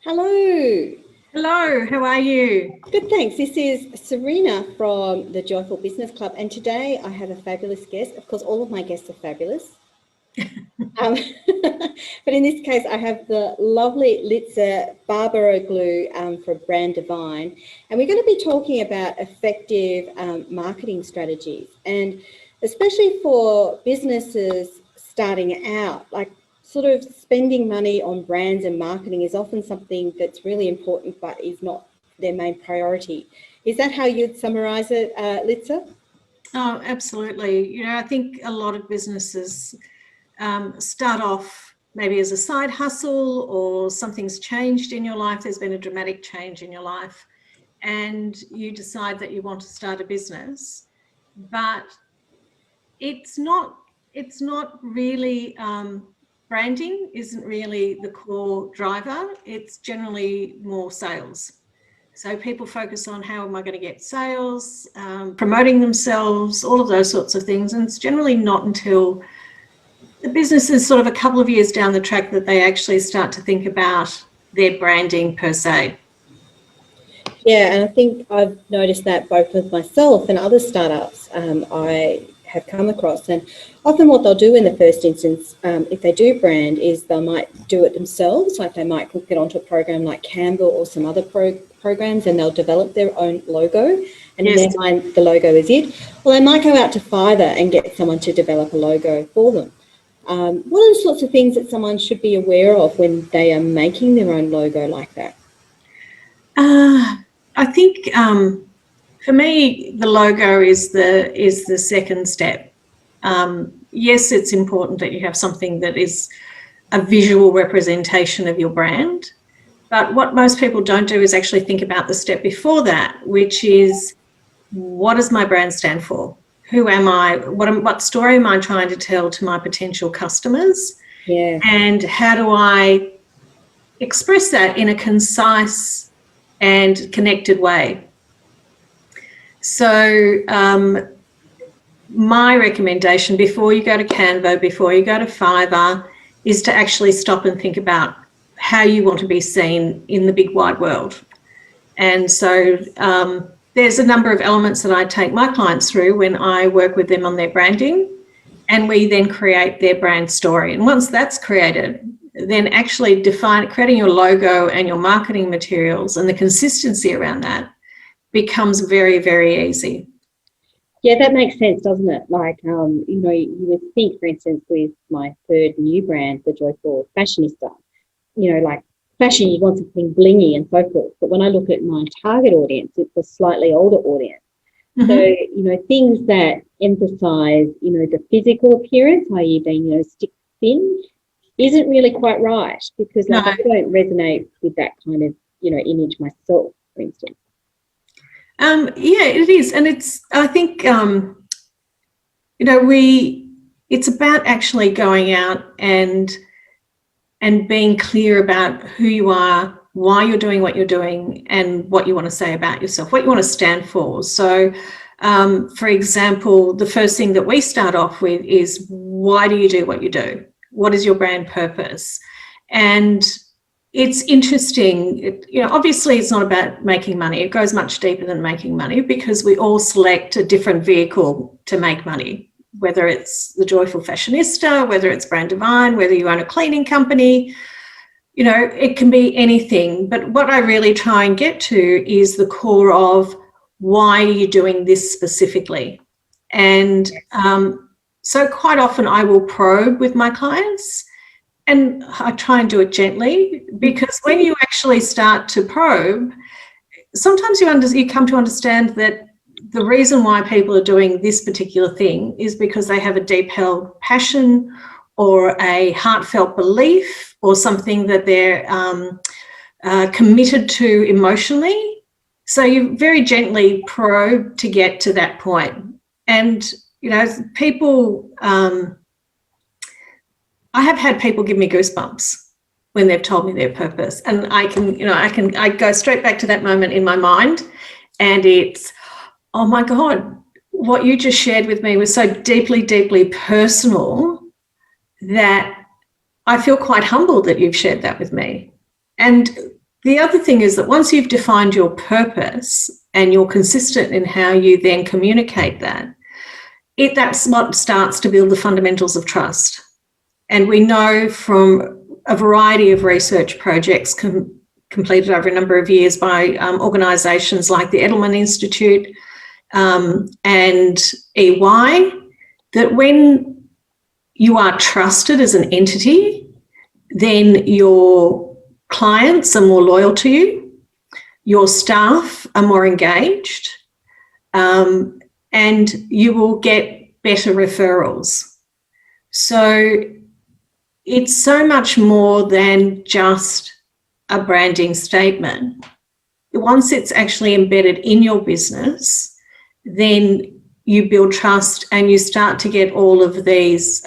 Hello. Hello, how are you? Good, thanks. This is Serena from the Joyful Business Club, and today I have a fabulous guest. Of course, all of my guests are fabulous. But in this case, I have the lovely Litsa Barberoglou from Brandivine, and we're going to be talking about effective marketing strategies, and especially for businesses starting out, like sort of spending money on brands and marketing is often something that's really important, but is not their main priority. Is that how you'd summarise it, Litsa? Oh, absolutely. I think a lot of businesses start off maybe as a side hustle, or something's changed in your life. There's been a dramatic change in your life and you decide that you want to start a business, but it's not really, branding isn't really the core driver. It's generally more sales. So people focus on how am I going to get sales, promoting themselves, all of those sorts of things. And it's generally not until the business is sort of a couple of years down the track that they actually start to think about their branding per se. Yeah, and I think I've noticed that both with myself and other startups I have come across. And often what they'll do in the first instance, if they do brand, is they might do it themselves. Like they might get onto a program like Canva or some other programs, and they'll develop their own logo. And in their mind, the logo is it. Well, they might go out to Fiverr and get someone to develop a logo for them. What are the sorts of things that someone should be aware of when they are making their own logo like that? I think for me, the logo is the second step. Yes, it's important that you have something that is a visual representation of your brand, but what most people don't do is actually think about the step before that, which is, what does my brand stand for? Who am I? What story am I trying to tell to my potential customers? Yeah. And how do I express that in a concise and connected way? So my recommendation before you go to Canva, before you go to Fiverr, is to actually stop and think about how you want to be seen in the big wide world. And so there's a number of elements that I take my clients through when I work with them on their branding, and we then create their brand story. And once that's created, then actually creating your logo and your marketing materials and the consistency around that becomes very, very easy. Yeah, that makes sense, doesn't it? Like, you would think, for instance, with my third new brand, the Joyful Fashionista, like fashion, you want something blingy and so forth. But when I look at my target audience, it's a slightly older audience. Mm-hmm. So, things that emphasize, the physical appearance, i.e. being, stick thin, isn't really quite right, because I don't resonate with that kind of, image myself, for instance. Yeah, it is. And I think, it's about actually going out and being clear about who you are, why you're doing what you're doing, and what you want to say about yourself, what you want to stand for. So, for example, the first thing that we start off with is, why do you do what you do? What is your brand purpose? And it's interesting, obviously it's not about making money. It goes much deeper than making money, because we all select a different vehicle to make money, whether it's the Joyful Fashionista, whether it's Brandivine, whether you own a cleaning company, it can be anything. But what I really try and get to is the core of, why are you doing this specifically? And so quite often I will probe with my clients, and I try and do it gently, because when you actually start to probe, sometimes you come to understand that the reason why people are doing this particular thing is because they have a deep held passion or a heartfelt belief or something that they're committed to emotionally. So you very gently probe to get to that point. And, people... I have had people give me goosebumps when they've told me their purpose, and I go straight back to that moment in my mind, and it's, oh my God, what you just shared with me was so deeply, deeply personal that I feel quite humbled that you've shared that with me. And The other thing is that once you've defined your purpose and you're consistent in how you then communicate that, that's what starts to build the fundamentals of trust. And we know from a variety of research projects completed over a number of years by organisations like the Edelman Institute and EY, that when you are trusted as an entity, then your clients are more loyal to you, your staff are more engaged, and you will get better referrals. So it's so much more than just a branding statement. Once it's actually embedded in your business, then you build trust and you start to get all of these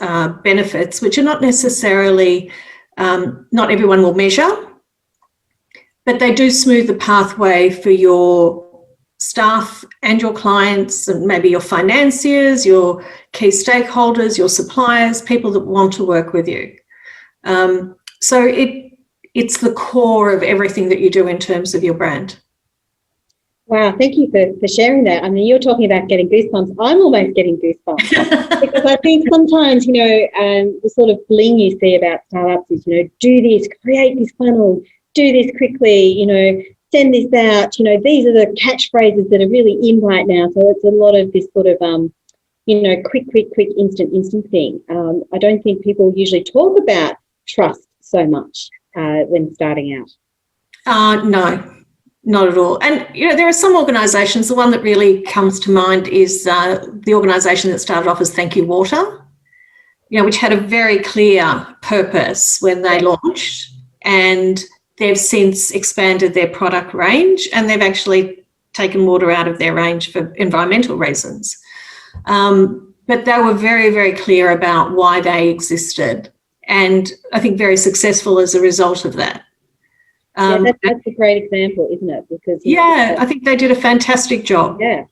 benefits, which are not necessarily, not everyone will measure, but they do smooth the pathway for your staff and your clients and maybe your financiers, your key stakeholders, your suppliers, people that want to work with you. So it's the core of everything that you do in terms of your brand. Wow, thank you for sharing that. I mean, you're talking about getting goosebumps. I'm almost getting goosebumps because I think sometimes, the sort of bling you see about startups is, do this, create this funnel, do this quickly, send this out. These are the catchphrases that are really in right now. So it's a lot of this sort of, quick, instant thing. I don't think people usually talk about trust so much when starting out. No. Not at all. And, there are some organisations, the one that really comes to mind is the organisation that started off as Thank You Water, which had a very clear purpose when they launched, and they've since expanded their product range and they've actually taken water out of their range for environmental reasons. But they were very, very clear about why they existed, and I think very successful as a result of that. That's a great example, isn't it? Because I think they did a fantastic job. Yeah,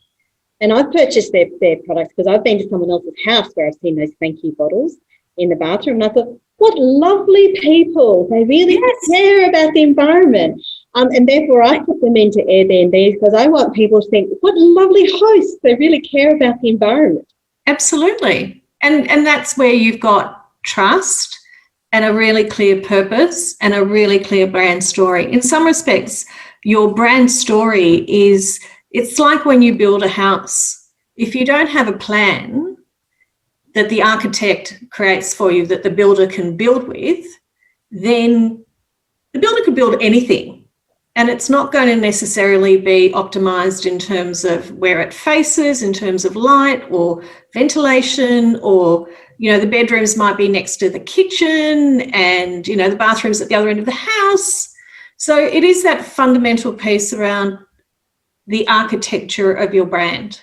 and I've purchased their products because I've been to someone else's house where I've seen those thank you bottles in the bathroom, and I thought, what lovely people! They really care about the environment, and therefore I put them into Airbnbs because I want people to think, what lovely hosts! They really care about the environment. Absolutely, and that's where you've got trust and a really clear purpose and a really clear brand story. In some respects, your brand story it's like when you build a house. If you don't have a plan that the architect creates for you that the builder can build with, then the builder could build anything. And it's not going to necessarily be optimized in terms of where it faces, in terms of light or ventilation, or the bedrooms might be next to the kitchen and, the bathroom's at the other end of the house. So it is that fundamental piece around the architecture of your brand.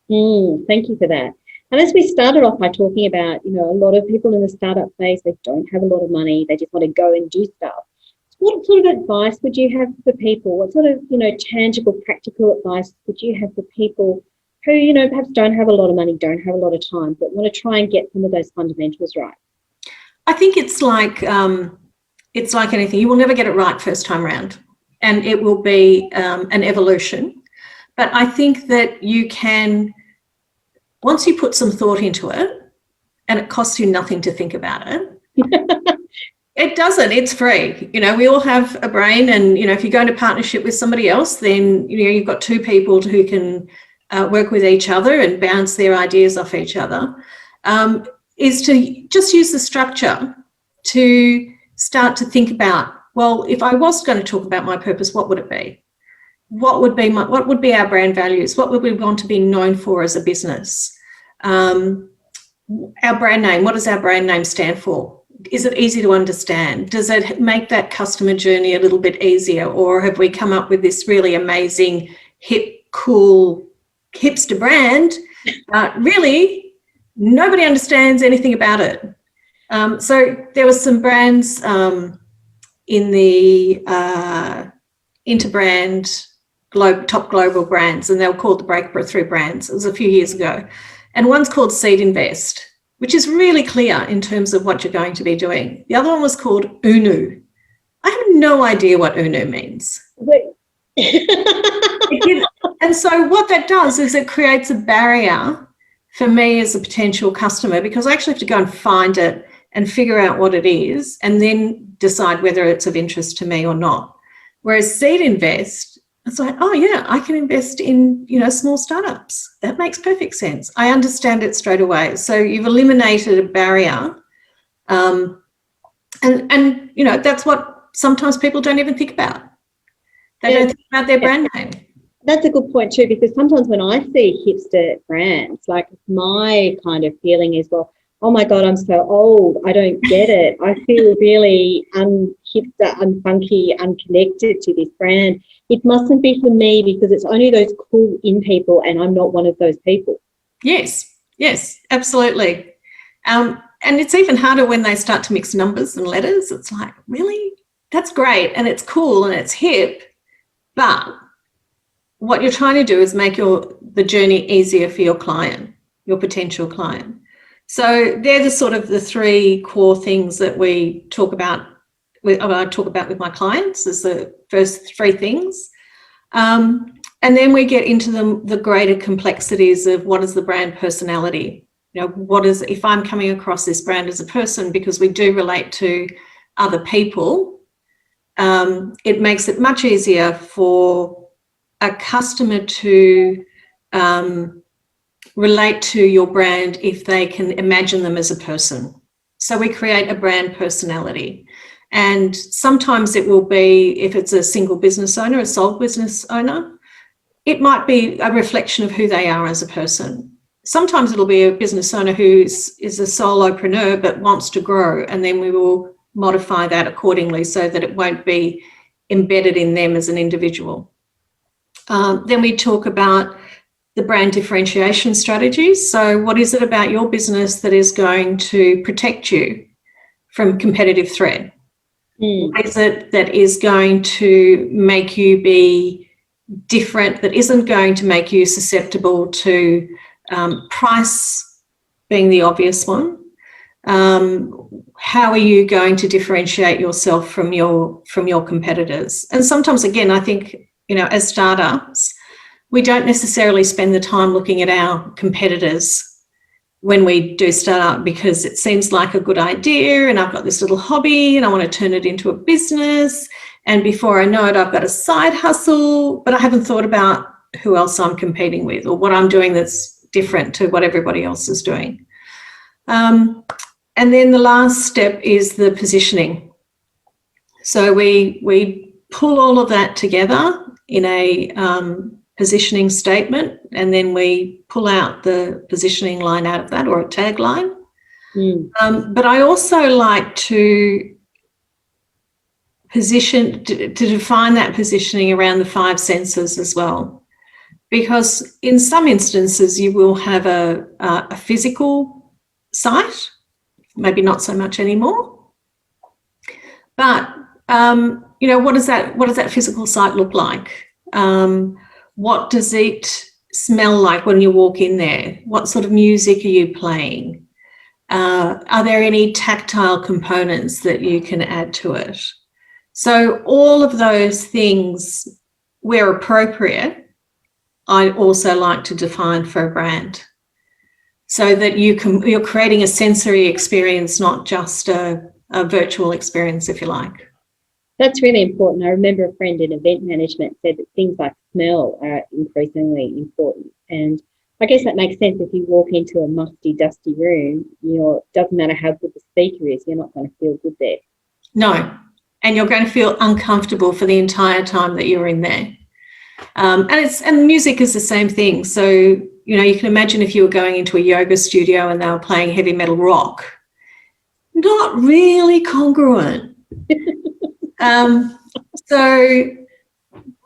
Thank you for that. And as we started off by talking about, a lot of people in the startup phase, they don't have a lot of money. They just want to go and do stuff. What sort of advice would you have for people? What sort of, tangible, practical advice would you have for people who, perhaps don't have a lot of money, don't have a lot of time, but want to try and get some of those fundamentals right? I think it's like anything. You will never get it right first time round, and it will be an evolution. But I think that you can, once you put some thought into it, and it costs you nothing to think about it, it doesn't. It's free. We all have a brain, and, if you go into partnership with somebody else, then, you've got two people who can work with each other and bounce their ideas off each other, is to just use the structure to start to think about, well, if I was going to talk about my purpose, what would it be? What would be our brand values? What would we want to be known for as a business? Our brand name, what does our brand name stand for? Is it easy to understand? Does it make that customer journey a little bit easier? Or have we come up with this really amazing, hip, cool, hipster brand? Really, nobody understands anything about it. So there were some brands in the Interbrand top global brands, and they were called the Breakthrough brands. It was a few years ago. And one's called Seed Invest, which is really clear in terms of what you're going to be doing. The other one was called UNU, I have no idea what UNU means. And so what that does is it creates a barrier for me as a potential customer, because I actually have to go and find it and figure out what it is and then decide whether it's of interest to me or not. Whereas Seed Invest, it's like, oh yeah, I can invest in, small startups. That makes perfect sense. I understand it straight away. So you've eliminated a barrier. And that's what sometimes people don't even think about. They don't think about their brand name. That's a good point too, because sometimes when I see hipster brands, like my kind of feeling is, well, oh my God, I'm so old. I don't get it. I feel really unhipster, unfunky, unconnected to this brand. It mustn't be for me because it's only those cool in people and I'm not one of those people. Yes, absolutely. And it's even harder when they start to mix numbers and letters. It's like, really? That's great and it's cool and it's hip, but what you're trying to do is make the journey easier for your client, your potential client. So they're the three core things that we talk about. I talk about with my clients as the first three things, and then we get into the greater complexities of what is the brand personality. What is, if I'm coming across this brand as a person, because we do relate to other people, it makes it much easier for a customer to relate to your brand if they can imagine them as a person. So we create a brand personality. And sometimes it will be, if it's a single business owner, a sole business owner, it might be a reflection of who they are as a person. Sometimes it'll be a business owner who is a solopreneur but wants to grow, and then we will modify that accordingly so that it won't be embedded in them as an individual. Then we talk about the brand differentiation strategies. So what is it about your business that is going to protect you from competitive threat? What is it that is going to make you be different, that isn't going to make you susceptible to price being the obvious one? How are you going to differentiate yourself from your competitors? And sometimes, again, I think, as startups, we don't necessarily spend the time looking at our competitors when we do start up, because it seems like a good idea and I've got this little hobby and I want to turn it into a business, and before I know it, I've got a side hustle, but I haven't thought about who else I'm competing with or what I'm doing that's different to what everybody else is doing. And then the last step is the positioning. So we pull all of that together in a positioning statement, and then we pull out the positioning line out of that, or a tagline. But I also like to define that positioning around the 5 senses as well, because in some instances you will have a physical site, maybe not so much anymore, but what does that physical site look like? What does it smell like when you walk in there? What sort of music are you playing? Are there any tactile components that you can add to it? So all of those things, where appropriate, I also like to define for a brand, so that you're creating a sensory experience, not just a virtual experience, if you like. That's really important. I remember a friend in event management said that things like smell are increasingly important. And I guess that makes sense. If you walk into a musty, dusty room, doesn't matter how good the speaker is, you're not going to feel good there. No, and you're going to feel uncomfortable for the entire time that you're in there. And music is the same thing. So, you can imagine if you were going into a yoga studio and they were playing heavy metal rock, not really congruent. So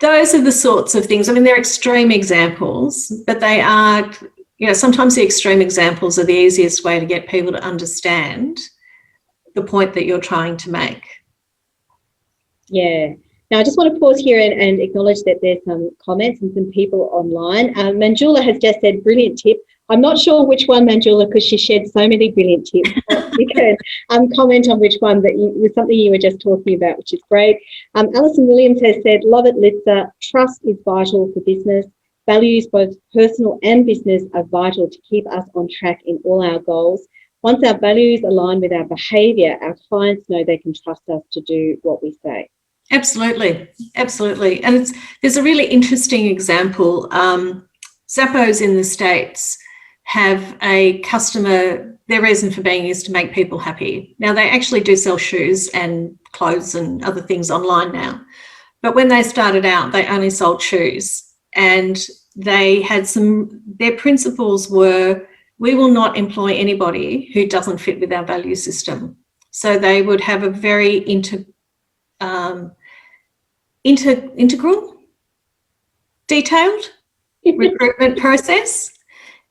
those are the sorts of things. I mean, they're extreme examples, but they are, sometimes the extreme examples are the easiest way to get people to understand the point that you're trying to make. Yeah. Now, I just want to pause here and acknowledge that there's some comments and some people online. Manjula has just said, brilliant tip. I'm not sure which one, Manjula, because she shared so many brilliant tips. You can comment on which one, but it was something you were just talking about, which is great. Alison Williams has said, love it, Litsa. Trust is vital for business. Values, both personal and business, are vital to keep us on track in all our goals. Once our values align with our behaviour, our clients know they can trust us to do what we say. Absolutely, absolutely. And there's a really interesting example. Zappos in the States have a customer, their reason for being is to make people happy. Now, they actually do sell shoes and clothes and other things online now. But when they started out, they only sold shoes. And they had their principles were, we will not employ anybody who doesn't fit with our value system. So they would have a very integral, detailed recruitment process.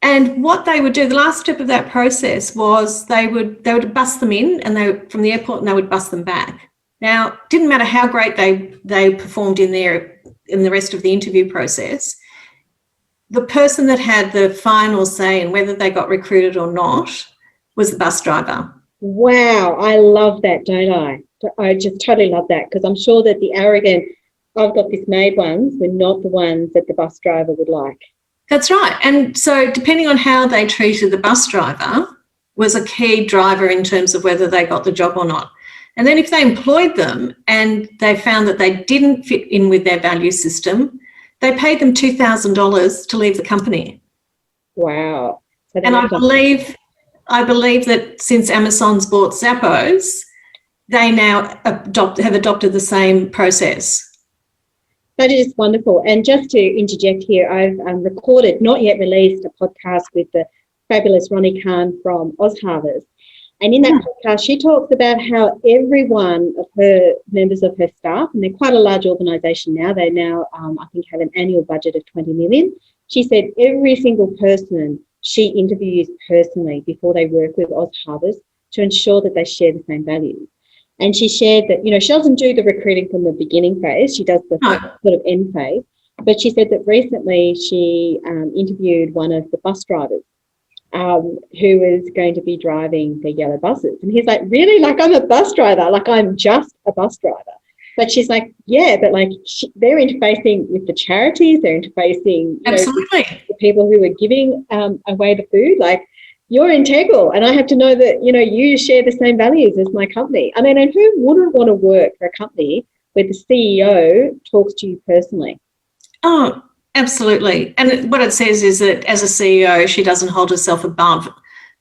And what they would do, the last step of that process was they would bus them in, and from the airport, and they would bus them back. Now, it didn't matter how great they performed in the rest of the interview process. The person that had the final say in whether they got recruited or not was the bus driver. Wow, I love that, don't I? I just totally love that, because I'm sure that the arrogant, I've got this made ones were not the ones that the bus driver would like. That's right. And so depending on how they treated the bus driver was a key driver in terms of whether they got the job or not. And then if they employed them and they found that they didn't fit in with their value system, they paid them $2,000 to leave the company. Wow. So and I believe that since Amazon's bought Zappos, they now have adopted the same process. That is wonderful. And just to interject here, I've recorded, not yet released, a podcast with the fabulous Ronnie Khan from OzHarvest. And in that podcast, she talks about how every one of her members of her staff, and they're quite a large organisation now, they now, I think, have an annual budget of 20 million. She said every single person she interviews personally before they work with OzHarvest to ensure that they share the same values. And she shared that, she doesn't do the recruiting from the beginning phase. She does the sort of end phase. But she said that recently she interviewed one of the bus drivers who was going to be driving the yellow buses. And he's like, really? Like, I'm a bus driver. Like, I'm just a bus driver. But she's like, yeah, but like they're interfacing with the charities. They're interfacing Absolutely. With the people who are giving away the food. Like, you're integral, and I have to know that, you share the same values as my company. I mean, and who wouldn't want to work for a company where the CEO talks to you personally? Oh, absolutely. And what it says is that as a CEO, she doesn't hold herself above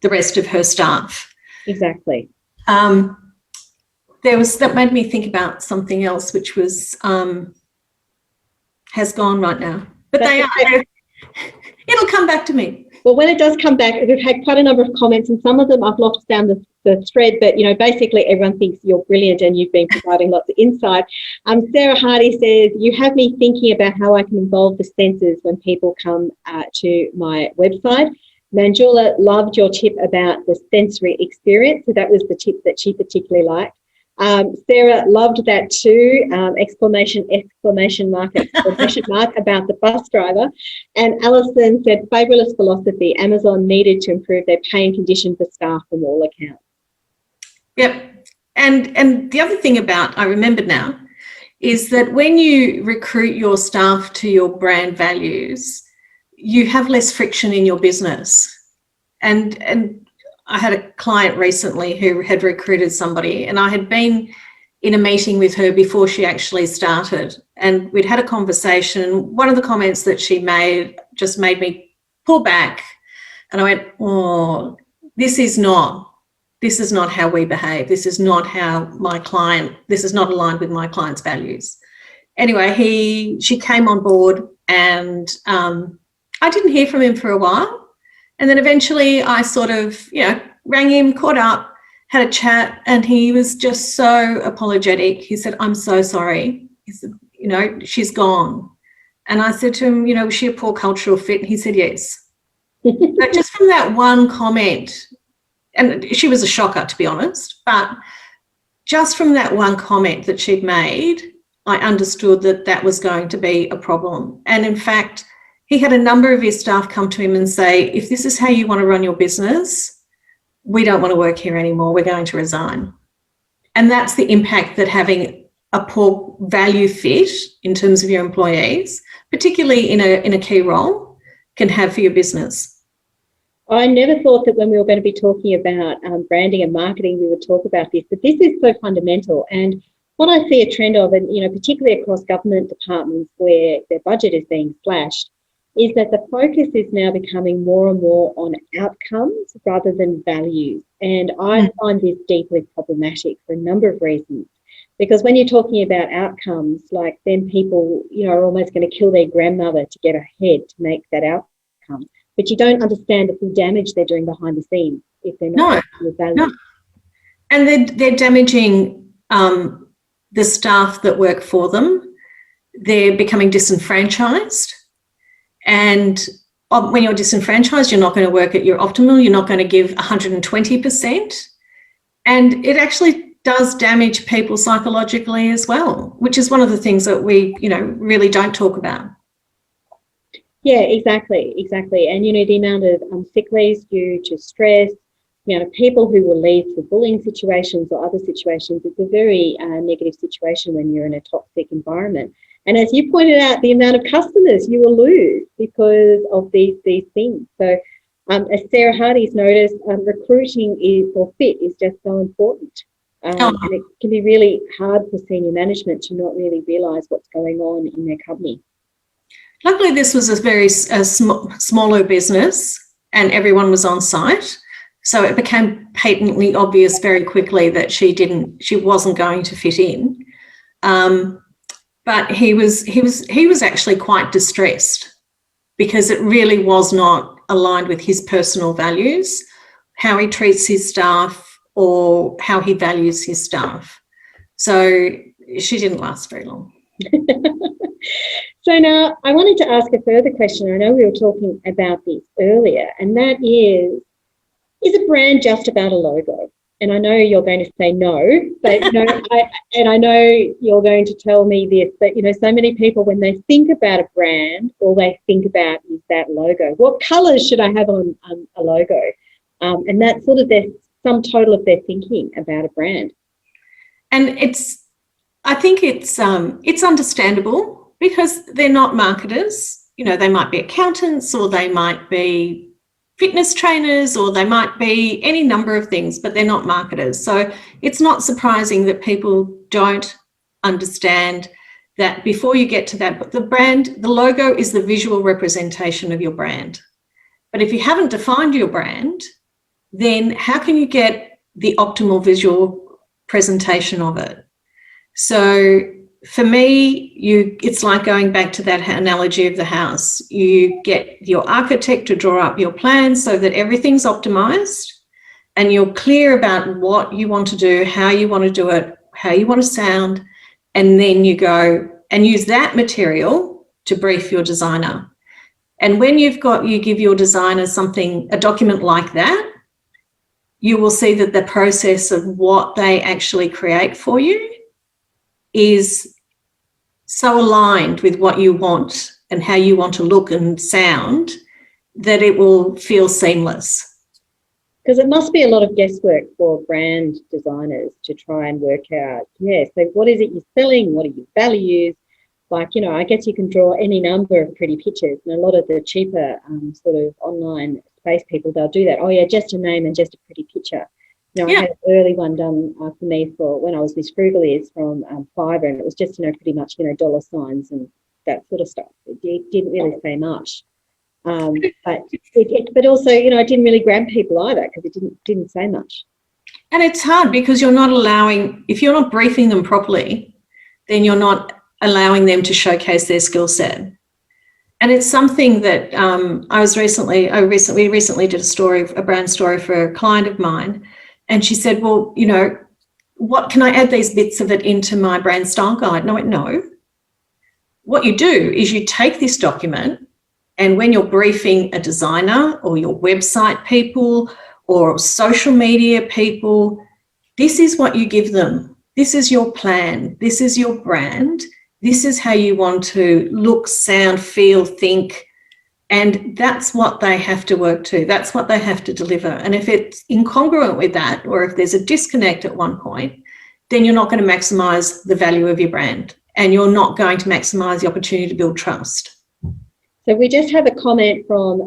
the rest of her staff. Exactly. That made me think about something else, which was has gone right now. But it'll come back to me. Well, when it does come back, we've had quite a number of comments, and some of them I've lost down the thread, but, basically everyone thinks you're brilliant and you've been providing lots of insight. Sarah Hardy says, you have me thinking about how I can involve the senses when people come to my website. Manjula loved your tip about the sensory experience, so that was the tip that she particularly liked. Sarah loved that too, exclamation mark about the bus driver. And Alison said, fabulous philosophy. Amazon needed to improve their pay and condition for staff from all accounts. Yep. And the other thing I remembered now, is that when you recruit your staff to your brand values, you have less friction in your business. And I had a client recently who had recruited somebody, and I had been in a meeting with her before she actually started, and we'd had a conversation. One of the comments that she made just made me pull back, and I went, oh, this is not how we behave. This is not this is not aligned with my client's values. Anyway, she came on board, and I didn't hear from him for a while. And then eventually I sort of, rang him, caught up, had a chat, and he was just so apologetic. He said, I'm so sorry. He said, she's gone. And I said to him, was she a poor cultural fit? And he said, yes. But just from that one comment, and she was a shocker, to be honest, but just from that one comment that she'd made, I understood that was going to be a problem. And in fact, he had a number of his staff come to him and say, if this is how you want to run your business, we don't want to work here anymore, we're going to resign. And that's the impact that having a poor value fit in terms of your employees, particularly in a key role, can have for your business. I never thought that when we were going to be talking about branding and marketing, we would talk about this, but this is so fundamental. And what I see a trend of, and particularly across government departments where their budget is being slashed, is that the focus is now becoming more and more on outcomes rather than values. And I find this deeply problematic for a number of reasons. Because when you're talking about outcomes, like then people, are almost going to kill their grandmother to get ahead to make that outcome. But you don't understand the full damage they're doing behind the scenes if they're not with value. No. And they're damaging the staff that work for them. They're becoming disenfranchised. And when you're disenfranchised, you're not going to work at your optimal. You're not going to give 120%. And it actually does damage people psychologically as well, which is one of the things that we, really don't talk about. Yeah, exactly. And, the amount of sick leaves due to stress, the amount of people who will leave for bullying situations or other situations, it's a very negative situation when you're in a toxic environment. And as you pointed out, the amount of customers you will lose because of these things. So as Sarah Hardy's noticed, recruiting for fit is just so important. And it can be really hard for senior management to not really realise what's going on in their company. Luckily, this was a very smaller business and everyone was on site. So it became patently obvious very quickly that she wasn't going to fit in. But he was actually quite distressed because it really was not aligned with his personal values, how he treats his staff or how he values his staff. So she didn't last very long. So now I wanted to ask a further question. I know we were talking about this earlier, and that is a brand just about a logo? And I know you're going to say no, but I know you're going to tell me this, but so many people, when they think about a brand, all they think about is that logo. What colours should I have on a logo? And that's sort of their sum total of their thinking about a brand. And I think it's understandable because they're not marketers. They might be accountants or they might be fitness trainers or they might be any number of things, but they're not marketers. So it's not surprising that people don't understand that before you get to that. But the logo is the visual representation of your brand. But if you haven't defined your brand, then how can you get the optimal visual presentation of it? So for me, it's like going back to that analogy of the house. You get your architect to draw up your plans so that everything's optimized and you're clear about what you want to do, how you want to do it, how you want to sound, and then you go and use that material to brief your designer. And when you give your designer a document like that, you will see that the process of what they actually create for you is so aligned with what you want and how you want to look and sound that it will feel seamless. Because it must be a lot of guesswork for brand designers to try and work out, so what is it you're selling? What are your values? Like, I guess you can draw any number of pretty pictures, and a lot of the cheaper sort of online space people, they'll do that. Oh, yeah, just a name and just a pretty picture. I had an early one done for me for when I was Miss Frugalist from Fiverr, and it was just, pretty much, dollar signs and that sort of stuff. It didn't really say much. But also, it didn't really grab people either because it didn't say much. And it's hard because you're not allowing, if you're not briefing them properly, then you're not allowing them to showcase their skill set. And it's something that we recently did a brand story for a client of mine. And she said, well, what can I add these bits of it into my brand style guide? And I went, no. What you do is you take this document, and when you're briefing a designer or your website people or social media people, this is what you give them. This is your plan. This is your brand. This is how you want to look, sound, feel, think, And that's what they have to work to. That's what they have to deliver. And if it's incongruent with that, or if there's a disconnect at one point, then you're not going to maximize the value of your brand, and you're not going to maximize the opportunity to build trust. So we just have a comment from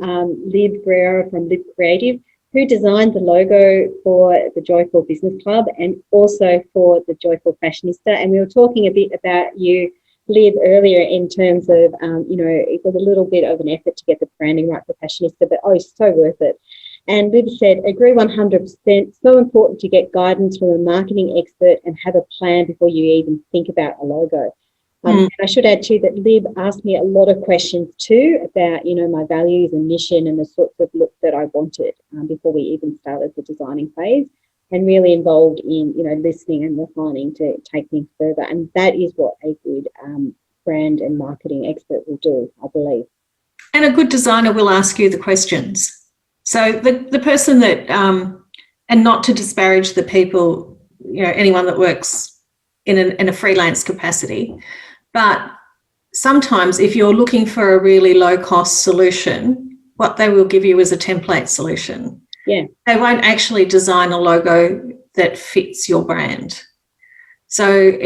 Lib Brewer from Lib Creative, who designed the logo for the Joyful Business Club and also for the Joyful Fashionista. And we were talking a bit about you, Lib, earlier in terms of, it was a little bit of an effort to get the branding right for Fashionista, but so worth it. And Lib said, agree 100%, so important to get guidance from a marketing expert and have a plan before you even think about a logo. And I should add too that Lib asked me a lot of questions too about, my values and mission and the sorts of look that I wanted before we even started the designing phase, and really involved in, listening and refining to take things further. And that is what a good brand and marketing expert will do, I believe. And a good designer will ask you the questions. So the person that, and not to disparage the people, anyone that works in a freelance capacity, but sometimes if you're looking for a really low-cost solution, what they will give you is a template solution. Yeah. They won't actually design a logo that fits your brand. So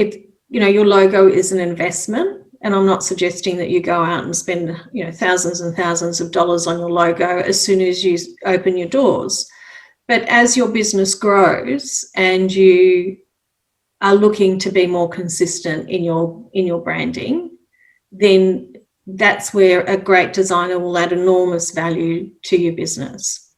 your logo is an investment, and I'm not suggesting that you go out and spend, thousands and thousands of dollars on your logo as soon as you open your doors. But as your business grows and you are looking to be more consistent in your branding, then that's where a great designer will add enormous value to your business.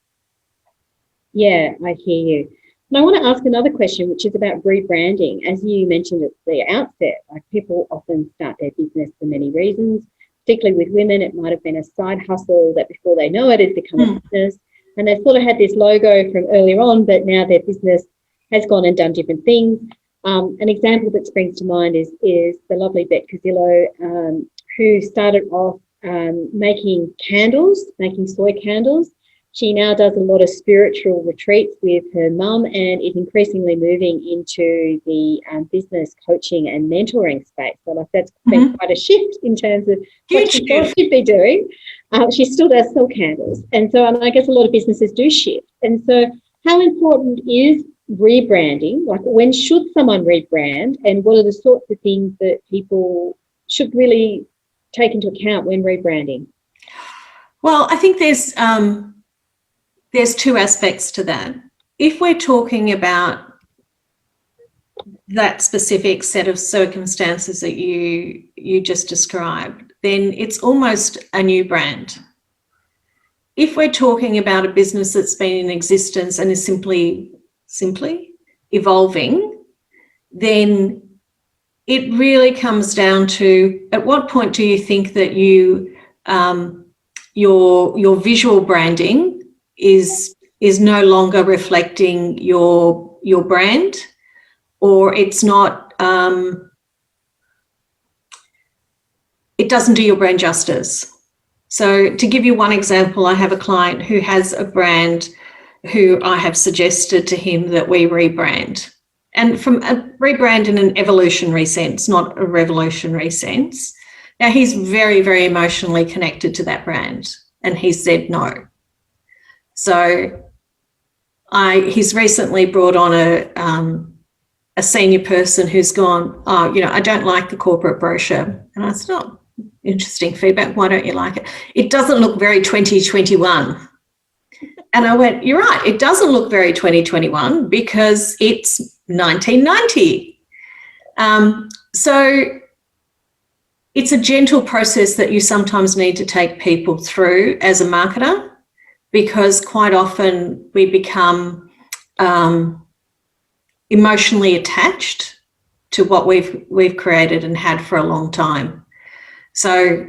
Yeah, I hear you. And I want to ask another question, which is about rebranding. As you mentioned at the outset, like, people often start their business for many reasons. Particularly with women, it might have been a side hustle that before they know it has become a business. And they've sort of had this logo from earlier on, but now their business has gone and done different things. An example that springs to mind is the lovely Bet Casillo, who started off making soy candles. She now does a lot of spiritual retreats with her mum and is increasingly moving into the business coaching and mentoring space. So that's been quite a shift in terms of what she thought she'd be doing. She still does sell candles. And I guess a lot of businesses do shift. And so how important is rebranding? Like, when should someone rebrand, and what are the sorts of things that people should really take into account when rebranding? Well, I think there's two aspects to that. If we're talking about that specific set of circumstances that you just described, then it's almost a new brand. If we're talking about a business that's been in existence and is simply evolving, then it really comes down to, at what point do you think that your visual branding is no longer reflecting your brand, or it's not, it doesn't do your brand justice. So to give you one example, I have a client who has a brand who I have suggested to him that we rebrand, and from a rebrand in an evolutionary sense, not a revolutionary sense. Now, he's very, very emotionally connected to that brand, and he said no. So he's recently brought on a senior person who's gone, I don't like the corporate brochure. And I said, oh, interesting feedback. Why don't you like it? It doesn't look very 2021. And I went, you're right, it doesn't look very 2021 because it's 1990. So it's a gentle process that you sometimes need to take people through as a marketer, because quite often we become emotionally attached to what we've created and had for a long time. So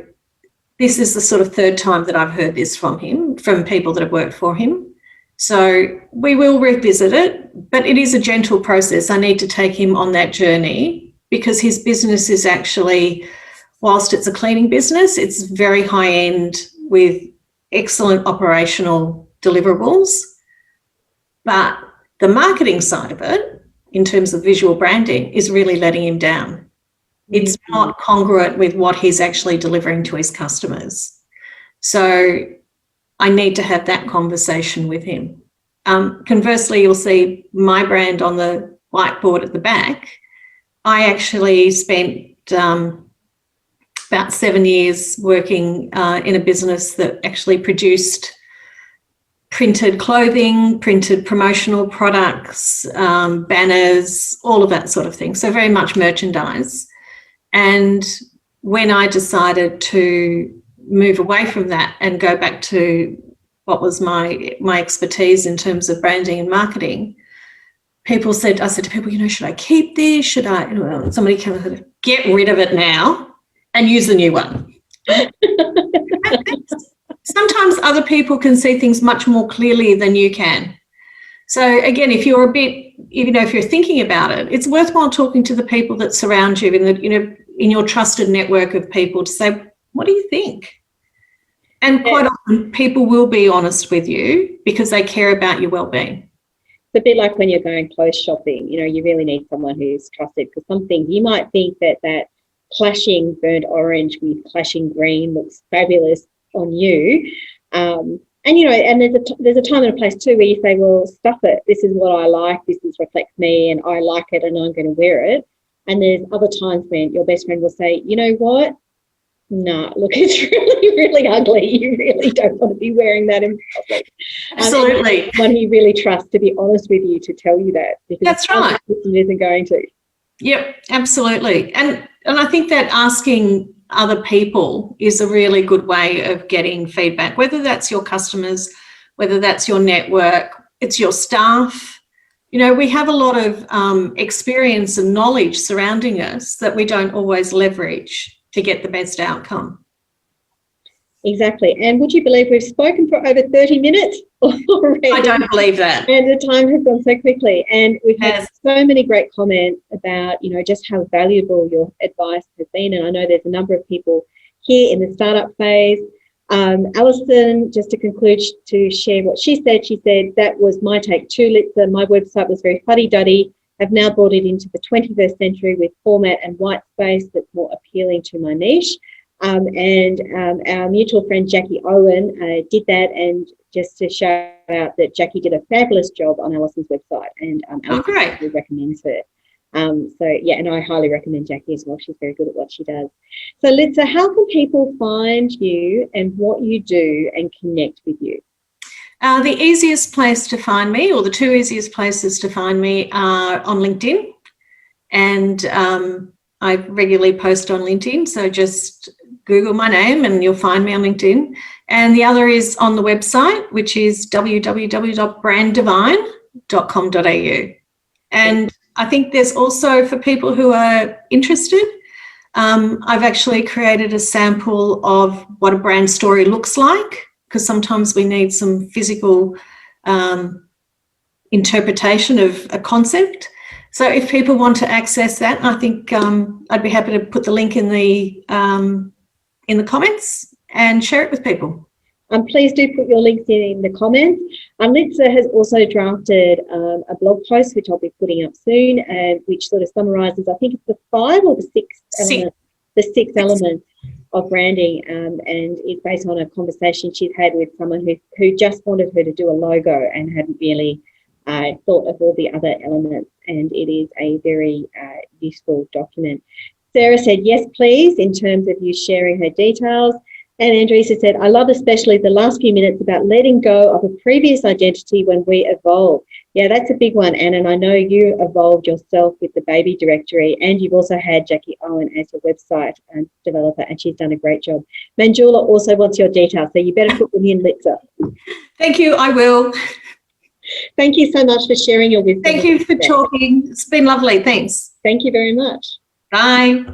this is the sort of third time that I've heard this from him, from people that have worked for him. So we will revisit it, but it is a gentle process. I need to take him on that journey, because his business is actually, whilst it's a cleaning business, it's very high end with excellent operational deliverables. But the marketing side of it, in terms of visual branding, is really letting him down. It's not congruent with what he's actually delivering to his customers. So I need to have that conversation with him. Conversely, you'll see my brand on the whiteboard at the back. I actually spent about 7 years working in a business that actually produced printed clothing, printed promotional products, banners, all of that sort of thing. So very much merchandise. And when I decided to move away from that and go back to what was my expertise in terms of branding and marketing, I said to people, should I keep this? Should I? Somebody came and said, get rid of it now and use the new one. Sometimes other people can see things much more clearly than you can. So again, if you're if you're thinking about it, it's worthwhile talking to the people that surround you in your trusted network of people to say, what do you think? And quite often people will be honest with you because they care about your well-being. It's a bit like when you're going clothes shopping, you really need someone who's trusted, because some things you might think that clashing burnt orange with clashing green looks fabulous on you. And there's a time and a place too where you say, well, stuff it. This is what I like. This reflects me and I like it and I'm going to wear it. And there's other times when your best friend will say, you know what? Nah, look, it's really, really ugly. You really don't want to be wearing that in public. Absolutely. One who you really trust to be honest with you to tell you that. Because that's right. It isn't going to. Yep, absolutely. And I think that asking other people is a really good way of getting feedback, whether that's your customers, whether that's your network, it's your staff. We have a lot of experience and knowledge surrounding us that we don't always leverage to get the best outcome. Exactly. And would you believe we've spoken for over 30 minutes already? I don't believe that. And the time has gone so quickly. And we've had so many great comments about, just how valuable your advice has been. And I know there's a number of people here in the startup phase. Alison, just to conclude, to share what she said, that was my take too, Litsa. My website was very fuddy-duddy. I've now brought it into the 21st century with format and white space that's more appealing to my niche. And our mutual friend Jackie Owen did that, and just to shout out that Jackie did a fabulous job on Alison's website, and great. recommends her. And I highly recommend Jackie as well. She's very good at what she does. So Litsa, how can people find you and what you do and connect with you? The easiest place to find me, or the two easiest places to find me, are on LinkedIn, and I regularly post on LinkedIn, so just Google my name and you'll find me on LinkedIn. And the other is on the website, which is www.brandivine.com.au. And I think there's also, for people who are interested, I've actually created a sample of what a brand story looks like, because sometimes we need some physical interpretation of a concept. So if people want to access that, I think I'd be happy to put the link in the comments and share it with people. Please do put your links in the comments. Litsa has also drafted a blog post, which I'll be putting up soon, which sort of summarises, I think it's the 5 or the 6 elements, the 6 elements of branding, and it's based on a conversation she's had with someone who just wanted her to do a logo and hadn't really thought of all the other elements, and it is a very useful document. Sarah said, yes, please, in terms of you sharing her details. And Andresa said, I love especially the last few minutes about letting go of a previous identity when we evolve. Yeah, that's a big one, Anne, and I know you evolved yourself with the baby directory, and you've also had Jackie Owen as your website developer, and she's done a great job. Manjula also wants your details, so you better put them in, Litsa. Thank you, I will. Thank you so much for sharing your wisdom. Thank you for talking. It's been lovely. Thanks. Thank you very much. Bye.